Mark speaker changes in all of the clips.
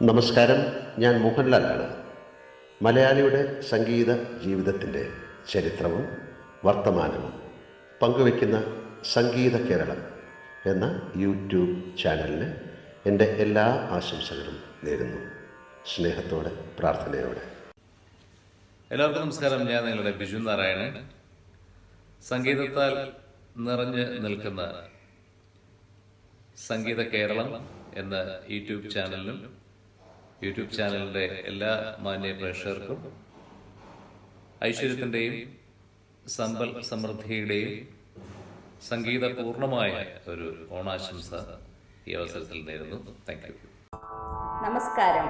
Speaker 1: നമസ്കാരം, ഞാൻ മോഹൻലാലാണ്. മലയാളിയുടെ സംഗീത ജീവിതത്തിൻ്റെ ചരിത്രവും വർത്തമാനവും പങ്കുവയ്ക്കുന്ന സംഗീത കേരളം എന്ന യൂട്യൂബ് ചാനലിന് എൻ്റെ എല്ലാ ആശംസകളും നേരുന്നു. സ്നേഹത്തോടെ, പ്രാർത്ഥനയോടെ.
Speaker 2: എല്ലാവർക്കും നമസ്കാരം. ഞാൻ നിങ്ങളുടെ ബിജു നാരായണൻ. സംഗീതത്താൽ നിറഞ്ഞു നിൽക്കുന്ന സംഗീത കേരളം എന്ന യൂട്യൂബ് ചാനലിൻ്റെ എല്ലാ മാന്യ പ്രേക്ഷകർക്കും ഐശ്വര്യത്തിൻ്റെയും സമ്പൽ സമൃദ്ധിയുടെയും സംഗീതപൂർണമായ ഒരു ഓണാശംസ ഈ അവസരത്തിൽ നേരുന്നു. Thank you.
Speaker 3: നമസ്കാരം.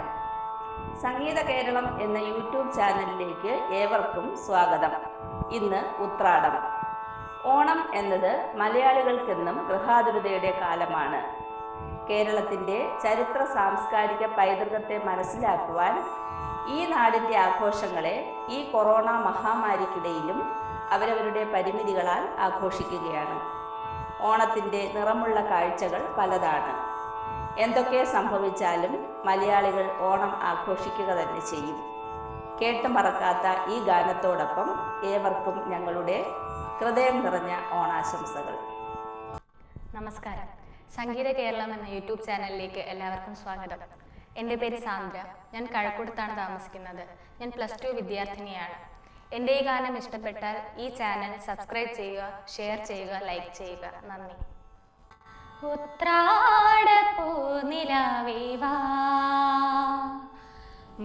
Speaker 3: സംഗീത കേരളം എന്ന യൂട്യൂബ് ചാനലിലേക്ക് ഏവർക്കും സ്വാഗതം. ഇന്ന് ഉത്രാടം. ഓണം എന്നത് മലയാളികൾക്കെന്നും ഗൃഹാതുരതയുടെ കാലമാണ്. കേരളത്തിൻ്റെ ചരിത്ര സാംസ്കാരിക പൈതൃകത്തെ മനസ്സിലാക്കുവാൻ ഈ നാടിൻ്റെ ആഘോഷങ്ങളെ ഈ കൊറോണ മഹാമാരിക്കിടയിലും അവരവരുടെ പരിമിതികളാൽ ആഘോഷിക്കുകയാണ്. ഓണത്തിൻ്റെ നിറമുള്ള കാഴ്ചകൾ പലതാണ്. എന്തൊക്കെ സംഭവിച്ചാലും മലയാളികൾ ഓണം ആഘോഷിക്കുക തന്നെ ചെയ്യും. കേട്ടു മറക്കാത്ത ഈ ഗാനത്തോടൊപ്പം ഏവർക്കും ഞങ്ങളുടെ ഹൃദയം നിറഞ്ഞ ഓണാശംസകൾ.
Speaker 4: നമസ്കാരം. സംഗീത കേരളം എന്ന യൂട്യൂബ് ചാനലിലേക്ക് എല്ലാവർക്കും സ്വാഗതം. എൻ്റെ പേര് സാന്ദ്ര. ഞാൻ കഴക്കൂടത്താണ് താമസിക്കുന്നത്. ഞാൻ +2 വിദ്യാർത്ഥിനിയാണ്. എൻ്റെ ഈ ഗാനം ഇഷ്ടപ്പെട്ടാൽ ഈ ചാനൽ സബ്സ്ക്രൈബ് ചെയ്യുക, ഷെയർ ചെയ്യുക, ലൈക്ക് ചെയ്യുക. നന്ദി. ഉത്രാടപ്പൂനിലാവേ വാ,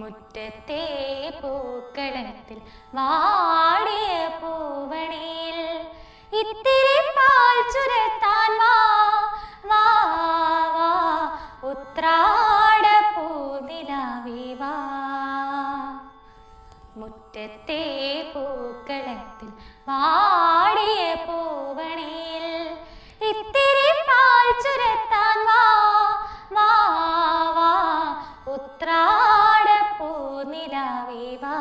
Speaker 4: മുറ്റത്തെ പൂക്കളത്തിൽ വാടിയ പൂവണിയിൽ ഇത്തിരി പാൽ ചുരത്താൻ വാ വാ വാ, ഉത്രാടപ്പൂനിലാവേ വാ, മുറ്റത്തെ പൂക്കളത്തിൽ വാടിയ പൂവണിയിൽ ഇത്തിരി പാൽ ചുരത്താൻ വാ വാ വാ, ഉത്രാടപ്പൂനിലാവേ വാ.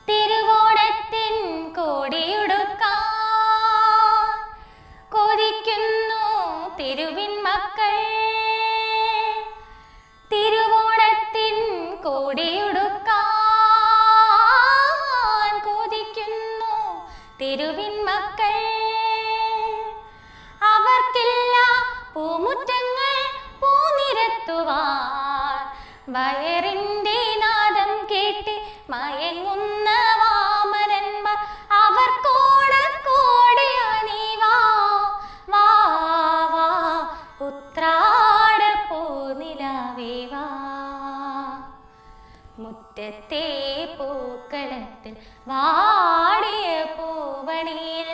Speaker 4: തിരുവോണത്തിൻ കോടിയുടുക്കാൻ കൊതിക്കുന്നു തിരുവിൻ മക്കൾ. തിരുവോണത്തിൻ കോടിയുടുക്കാൻ കൊതിക്കുന്നു തിരുവിൻ മക്കൾ. അവർക്കില്ല പൂമുറ്റങ്ങൾ പൂനിരത്തുവാൻ, വയറിൻ്റെ നാദം കേട്ട് മയങ്ങുന്ന വാമനന്മാർ അവർക്കോടക്കോടിയാണീ വാ വാ വാ, ഉത്രാടപ്പൂനിലാവേ വാ, മുറ്റത്തെ പൂക്കളത്തിൽ വാടിയ പൂവണിയിൽ